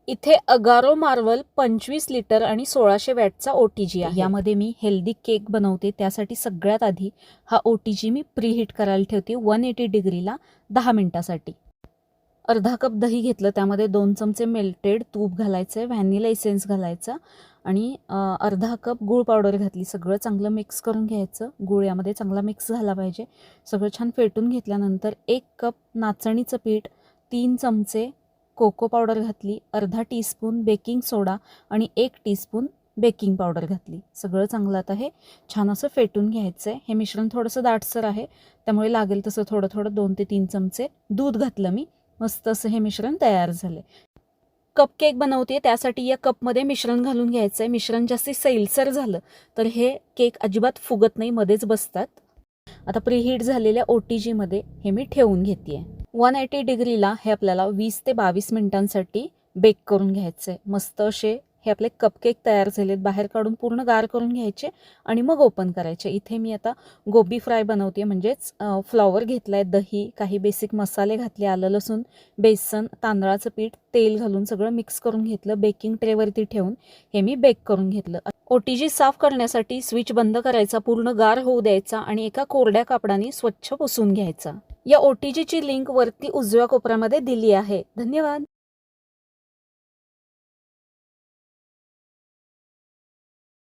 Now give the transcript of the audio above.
इथे Agaro Marvel 25 litre आणि 1600 वॅटचा OTG आहे. यामध्ये मी हेल्दी केक बनवते. त्यासाठी सगळ्यात आधी हा OTG मी प्रीहीट करायला ठेवते 180 डिग्रीला 10 मिनिटासाठी. अर्धा कप दही घेतलं, त्यामध्ये 2 चमचे मेल्टेड तूप घालायचं आहे, व्हॅनिला इसेन्स घालायचा आणि अर्धा कप गूळ पावडर घातली. सगळं चांगलं मिक्स करून घ्यायचं. गूळ यामध्ये चांगला मिक्स झाला पाहिजे. सगळं छान फेटून घेतल्यानंतर 1 कप नाचणीचं पीठ, 3 चमचे कोको पावडर घातली, अर्धा टीस्पून बेकिंग सोडा आणि 1 टीस्पून बेकिंग पावडर घातली. सगळं चांगलं आता हे छान असं फेटून घ्यायचं आहे. हे मिश्रण थोडंसं दाटसर आहे, त्यामुळे लागेल तसं थोडं थोडं 2 ते 3 चमचे दूध घातलं मी. मस्त असं हे मिश्रण तयार झाले. कपकेक बनवते, त्यासाठी या कपमध्ये मिश्रण घालून घ्यायचं आहे. मिश्रण जास्त सैलसर झालं तर हे केक अजिबात फुगत नाही, मध्येच बसतात. आता प्रीहीट झालेल्या OTGमध्ये हे मी ठेवून घेते. 180 डिग्रीला हे आपल्याला 20 ते 22 मिनिटांसाठी बेक करून घ्यायचं आहे. मस्त असे हे आपले कपकेक तयार झालेत. बाहेर काढून पूर्ण गार करून घ्यायचे आणि मग ओपन करायचे. इथे मी आता गोबी फ्राय बनवते, म्हणजेच फ्लॉवर घेतला आहे, दही, काही बेसिक मसाले घातले, आलं लसूण, बेसन, तांदळाचं पीठ, तेल घालून सगळं मिक्स करून घेतलं. बेकिंग ट्रेवरती ठेवून हे मी बेक करून घेतलं. OTG साफ करण्यासाठी स्विच बंद करायचा, पूर्ण गार होऊ द्यायचा आणि एका कोरड्या कापडाने स्वच्छ पुसून घ्यायचा. या OTGची लिंक वरती उजव्या कोपऱ्यामध्ये दिली आहे. धन्यवाद.